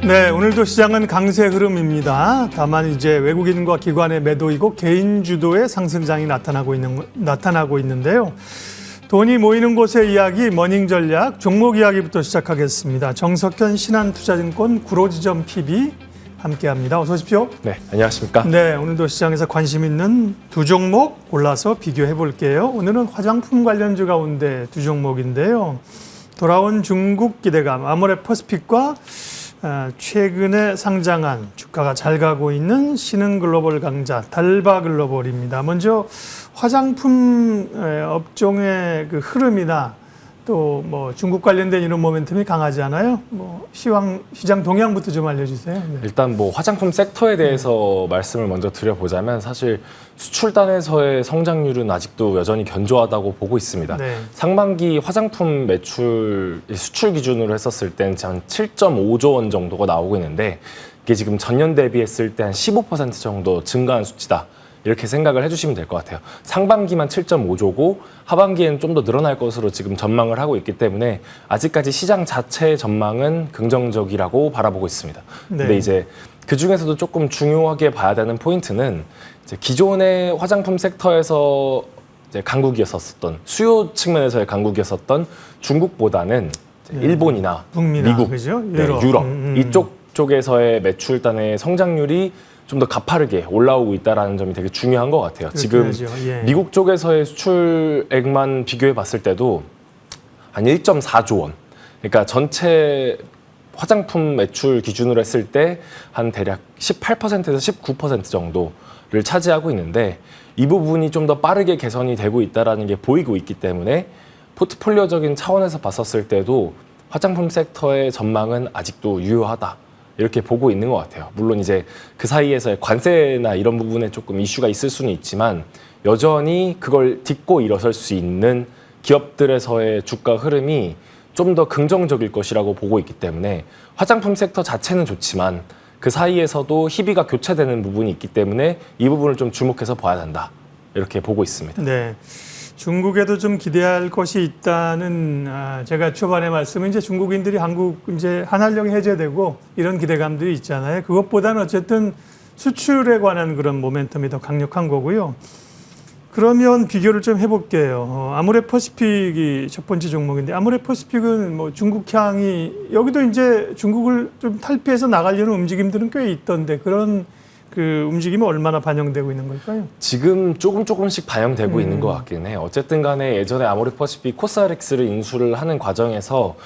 네, 오늘도 시장은 강세 흐름입니다. 다만 이제 외국인과 기관의 매도이고 개인 주도의 상승장이 나타나고 있는데요. 돈이 모이는 곳의 이야기, 머닝 전략, 종목 이야기부터 시작하겠습니다. 정석현 신한투자증권 구로지점 PB 함께합니다. 어서 오십시오. 네, 안녕하십니까? 네, 오늘도 시장에서 관심 있는 두 종목 골라서 비교해 볼게요. 오늘은 화장품 관련주 가운데 두 종목인데요. 돌아온 중국 기대감, 아모레퍼시픽과 최근에 상장한 주가가 잘 가고 있는 신흥글로벌 강자 달바글로벌입니다. 먼저 화장품 업종의 그 흐름이나 또 뭐 중국 관련된 이런 모멘텀이 강하지 않아요? 뭐 시장 동향부터 좀 알려주세요. 네. 일단 뭐 화장품 섹터에 대해서 말씀을 먼저 드려보자면 사실 수출단에서의 성장률은 아직도 여전히 견조하다고 보고 있습니다. 네. 상반기 화장품 매출 수출 기준으로 했었을 땐 한 7.5조 원 정도가 나오고 있는데 이게 지금 전년 대비했을 때 한 15% 정도 증가한 수치다. 이렇게 생각을 해주시면 될 것 같아요. 상반기만 7.5조고 하반기에는 좀 더 늘어날 것으로 지금 전망을 하고 있기 때문에 아직까지 시장 자체의 전망은 긍정적이라고 바라보고 있습니다. 네. 근데 이제 그 중에서도 조금 중요하게 봐야 되는 포인트는 이제 기존의 화장품 섹터에서 이제 강국이었었던 수요 측면에서의 강국이었었던 중국보다는 네. 일본이나 북미나, 미국, 그죠? 네, 유럽 이쪽 쪽에서의 매출단의 성장률이 좀 더 가파르게 올라오고 있다는 점이 되게 중요한 것 같아요. 지금 예. 미국 쪽에서의 수출액만 비교해 봤을 때도 한 1.4조 원. 그러니까 전체 화장품 매출 기준으로 했을 때 한 대략 18%에서 19% 정도를 차지하고 있는데 이 부분이 좀 더 빠르게 개선이 되고 있다는 게 보이고 있기 때문에 포트폴리오적인 차원에서 봤었을 때도 화장품 섹터의 전망은 아직도 유효하다. 이렇게 보고 있는 것 같아요. 물론 이제 그 사이에서의 관세나 이런 부분에 조금 이슈가 있을 수는 있지만 여전히 그걸 딛고 일어설 수 있는 기업들에서의 주가 흐름이 좀 더 긍정적일 것이라고 보고 있기 때문에 화장품 섹터 자체는 좋지만 그 사이에서도 희비가 교차되는 부분이 있기 때문에 이 부분을 좀 주목해서 봐야 한다. 이렇게 보고 있습니다. 네. 중국에도 좀 기대할 것이 있다는 제가 초반에 말씀은 이제 중국인들이 한국 이제 한한령이 해제되고 이런 기대감들이 있잖아요. 그것보다는 어쨌든 수출에 관한 그런 모멘텀이 더 강력한 거고요. 그러면 비교를 좀 해볼게요. 아모레퍼시픽이 첫 번째 종목인데 아모레퍼시픽은 뭐 중국향이 여기도 이제 중국을 좀 탈피해서 나가려는 움직임들은 꽤 있던데 그런 그 움직임이 얼마나 반영되고 있는 걸까요? 지금 조금씩 반영되고 있는 것 같긴 해요. 어쨌든 간에 예전에 아모레퍼시픽 코스알엑스를 인수를 하는 과정에서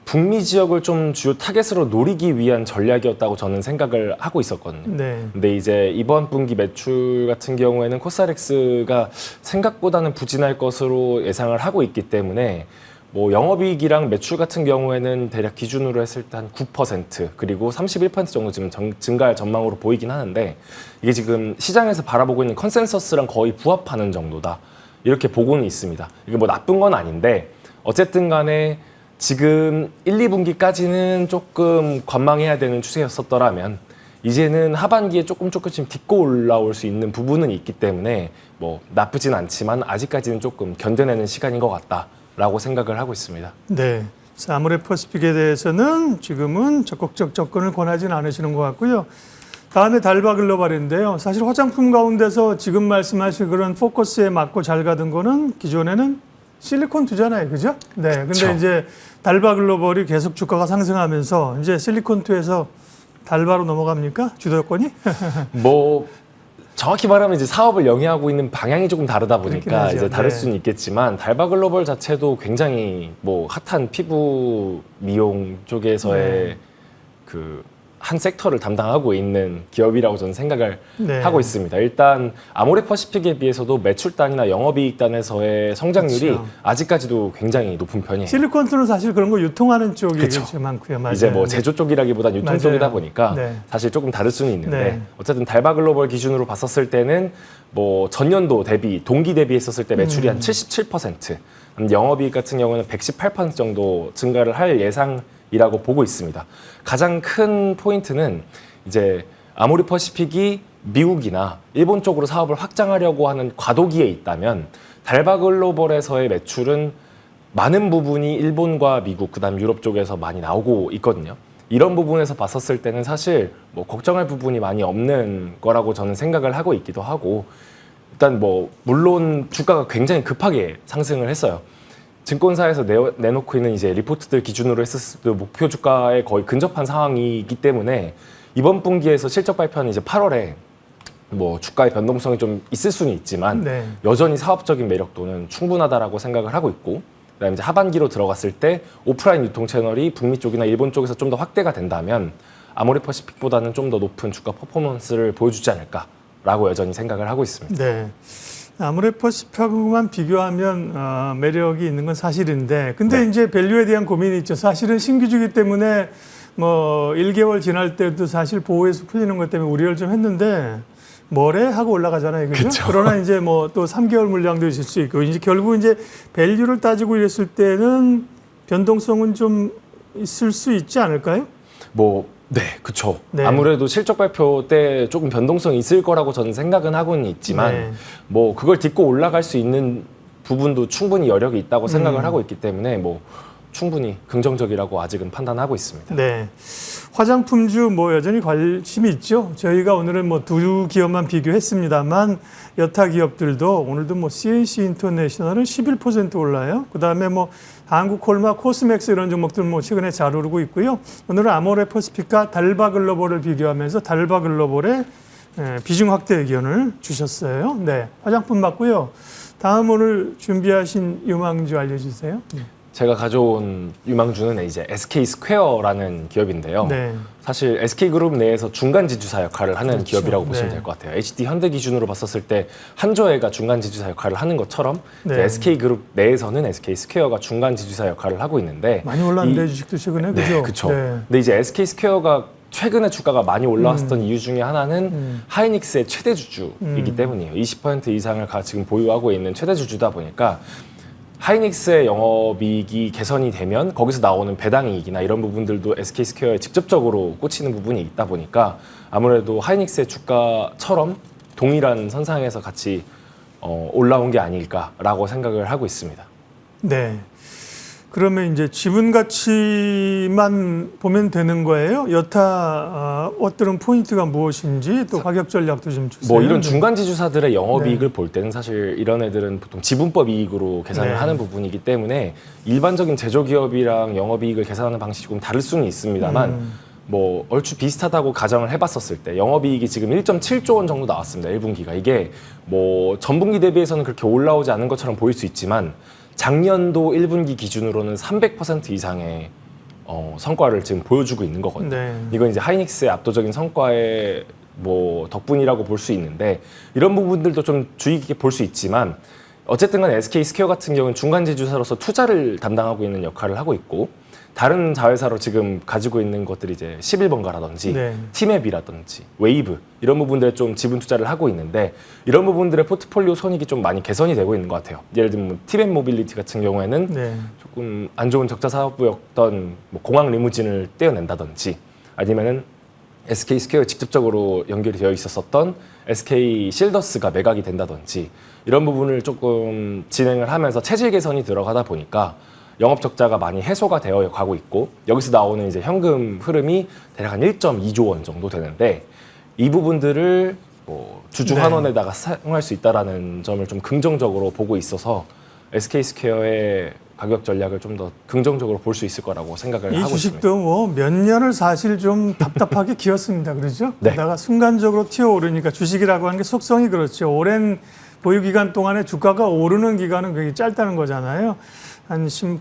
북미 지역을 좀 주요 타겟으로 노리기 위한 전략이었다고 저는 생각을 하고 있었거든요. 네. 근데 이제 이번 분기 매출 같은 경우에는 코스알엑스가 생각보다는 부진할 것으로 예상을 하고 있기 때문에 뭐 영업이익이랑 매출 같은 경우에는 대략 기준으로 했을 때 한 9% 그리고 31% 정도 지금 증가할 전망으로 보이긴 하는데 이게 지금 시장에서 바라보고 있는 컨센서스랑 거의 부합하는 정도다 이렇게 보고는 있습니다. 이게 뭐 나쁜 건 아닌데 어쨌든 간에 지금 1, 2분기까지는 조금 관망해야 되는 추세였었더라면 이제는 하반기에 조금씩 딛고 올라올 수 있는 부분은 있기 때문에 뭐 나쁘진 않지만 아직까지는 조금 견뎌내는 시간인 것 같다. 라고 생각을 하고 있습니다. 네. 아모레퍼시픽에 대해서는 지금은 적극적 접근을 권하지는 않으시는 것 같고요. 다음에 달바글로벌인데요. 사실 화장품 가운데서 지금 말씀하신 그런 포커스에 맞고 잘 가던 거는 기존에는 실리콘2잖아요. 그죠? 네. 근데 그쵸. 이제 달바글로벌이 계속 주가가 상승하면서 이제 실리콘2에서 달바로 넘어갑니까? 주도권이? 뭐 정확히 말하면 이제 사업을 영위하고 있는 방향이 조금 다르다 보니까 이제 다를 네. 수는 있겠지만 달바글로벌 자체도 굉장히 뭐 핫한 피부 미용 쪽에서의 그 한 섹터를 담당하고 있는 기업이라고 저는 생각을 네. 하고 있습니다. 일단 아모레퍼시픽에 비해서도 매출단이나 영업이익단에서의 성장률이 그렇죠. 아직까지도 굉장히 높은 편이에요. 실리콘2는 사실 그런 거 유통하는 쪽이 그쵸. 많고요. 맞아요. 이제 뭐 제조 쪽이라기보단 유통 맞아요. 쪽이다 보니까 네. 사실 조금 다를 수는 있는데 네. 어쨌든 달바글로벌 기준으로 봤었을 때는 뭐 전년도 대비 동기 대비했었을 때 매출이 한 77%, 영업이익 같은 경우는 118% 정도 증가를 할 예상이라고 보고 있습니다. 가장 큰 포인트는 이제 아모레퍼시픽이 미국이나 일본 쪽으로 사업을 확장하려고 하는 과도기에 있다면 달바글로벌에서의 매출은 많은 부분이 일본과 미국, 그다음 유럽 쪽에서 많이 나오고 있거든요. 이런 부분에서 봤었을 때는 사실 뭐 걱정할 부분이 많이 없는 거라고 저는 생각을 하고 있기도 하고, 일단 뭐 물론 주가가 굉장히 급하게 상승을 했어요. 증권사에서 내놓고 있는 이제 리포트들 기준으로 했을 때 목표 주가에 거의 근접한 상황이기 때문에 이번 분기에서 실적 발표는 이제 8월에 뭐 주가의 변동성이 좀 있을 수는 있지만 네. 여전히 사업적인 매력도는 충분하다라고 생각을 하고 있고, 그다음에 이제 하반기로 들어갔을 때 오프라인 유통 채널이 북미 쪽이나 일본 쪽에서 좀 더 확대가 된다면 아모레퍼시픽보다는 좀 더 높은 주가 퍼포먼스를 보여주지 않을까라고 여전히 생각을 하고 있습니다. 네. 아모레퍼시픽하고만 비교하면 매력이 있는 건 사실인데, 근데 네. 이제 밸류에 대한 고민이 있죠. 사실은 신규주기 때문에 뭐 1개월 지날 때도 사실 보호에서 풀리는 것 때문에 우려를 좀 했는데 뭐래 하고 올라가잖아요, 그죠? 그쵸. 그러나 이제 뭐 또 3개월 물량도 있을 수 있고, 이제 결국 이제 밸류를 따지고 이랬을 때는 변동성은 좀 있을 수 있지 않을까요? 네, 그쵸. 네. 아무래도 실적 발표 때 조금 변동성이 있을 거라고 저는 생각은 하고는 있지만 네. 뭐 그걸 딛고 올라갈 수 있는 부분도 충분히 여력이 있다고 생각을 하고 있기 때문에 뭐 충분히 긍정적이라고 아직은 판단하고 있습니다. 네. 화장품주 뭐 여전히 관심이 있죠. 저희가 오늘은 뭐 두 기업만 비교했습니다만 여타 기업들도 오늘도 뭐 CNC 인터내셔널은 11% 올라요. 그다음에 뭐 한국콜마, 코스맥스 이런 종목들 뭐 최근에 잘 오르고 있고요. 오늘은 아모레퍼시픽과 달바글로벌을 비교하면서 달바글로벌의 비중 확대 의견을 주셨어요. 네. 화장품 맞고요. 다음 오늘 준비하신 유망주 알려주세요. 네. 제가 가져온 유망주는 이제 SK 스퀘어라는 기업인데요. 네. 사실 SK그룹 내에서 중간 지주사 역할을 하는 그렇죠. 기업이라고 보시면 네. 될 것 같아요. HD 현대 기준으로 봤었을 때 한조회가 중간 지주사 역할을 하는 것처럼 네. 이제 SK그룹 내에서는 SK 스퀘어가 중간 지주사 역할을 하고 있는데 많이 올랐는데 주식도 최근에 네, 그죠? 그렇죠. 네. 근데 이제 SK 스퀘어가 최근에 주가가 많이 올라왔었던 이유 중에 하나는 하이닉스의 최대 주주이기 때문이에요. 20% 이상을 지금 보유하고 있는 최대 주주다 보니까 하이닉스의 영업이익이 개선이 되면 거기서 나오는 배당이익이나 이런 부분들도 SK 스퀘어에 직접적으로 꽂히는 부분이 있다 보니까 아무래도 하이닉스의 주가처럼 동일한 선상에서 같이 올라온 게 아닐까라고 생각을 하고 있습니다. 네. 그러면 이제 지분 가치만 보면 되는 거예요? 여타 어떤 포인트가 무엇인지 또 가격 전략도 좀 주세요. 뭐 이런 네. 중간 지주사들의 영업이익을 볼 때는 사실 이런 애들은 보통 지분법 이익으로 계산을 네. 하는 부분이기 때문에 일반적인 제조기업이랑 영업이익을 계산하는 방식이 조금 다를 수는 있습니다만 뭐 얼추 비슷하다고 가정을 해봤었을 때 영업이익이 지금 1.7조 원 정도 나왔습니다. 1분기가. 이게 뭐 전분기 대비해서는 그렇게 올라오지 않은 것처럼 보일 수 있지만 작년도 1분기 기준으로는 300% 이상의 성과를 지금 보여주고 있는 거거든요. 네. 이건 이제 하이닉스의 압도적인 성과의 뭐 덕분이라고 볼 수 있는데 이런 부분들도 좀 주의 깊게 볼 수 있지만 어쨌든 간 SK 스퀘어 같은 경우는 중간 지주사로서 투자를 담당하고 있는 역할을 하고 있고 다른 자회사로 지금 가지고 있는 것들이 이제 11번가라든지 네. 티맵이라든지 웨이브 이런 부분들에 좀 지분 투자를 하고 있는데 이런 부분들의 포트폴리오 손익이 좀 많이 개선이 되고 있는 것 같아요. 예를 들면 티맵 모빌리티 같은 경우에는 네. 조금 안 좋은 적자 사업부였던 뭐 공항 리무진을 떼어낸다든지 아니면은 SK 스퀘어에 직접적으로 연결이 되어 있었던 SK 실더스가 매각이 된다든지 이런 부분을 조금 진행을 하면서 체질 개선이 들어가다 보니까 영업 적자가 많이 해소가 되어 가고 있고 여기서 나오는 이제 현금 흐름이 대략 한 1.2조 원 정도 되는데 이 부분들을 뭐 주주 네. 환원에다가 사용할 수 있다라는 점을 좀 긍정적으로 보고 있어서 SK 스퀘어의 가격 전략을 좀 더 긍정적으로 볼 수 있을 거라고 생각을 이 하고 있습니다. 주식도 뭐 몇 년을 사실 좀 답답하게 기었습니다. 그렇죠? 네. 그러다가 순간적으로 튀어오르니까 주식이라고 하는 게 속성이 그렇죠. 오랜 보유 기간 동안에 주가가 오르는 기간은 굉장히 짧다는 거잖아요.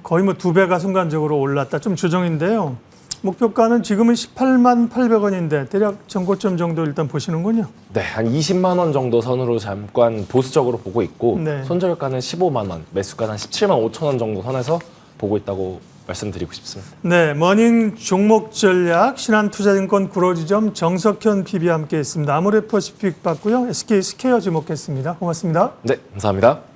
거의 뭐 2배가 순간적으로 올랐다. 좀 조정인데요. 목표가는 지금은 18만 800원인데 대략 전고점 정도 일단 보시는군요. 네, 한 20만 원 정도 선으로 잠깐 보수적으로 보고 있고 네. 손절가는 15만 원, 매수가는 17만 5천 원 정도 선에서 보고 있다고 말씀드리고 싶습니다. 네, 머닝 종목 전략 신한투자증권 구로지점 정석현 PB와 함께했습니다. 아모레퍼시픽 봤고요. SK 스퀘어 주목했습니다. 고맙습니다. 네, 감사합니다.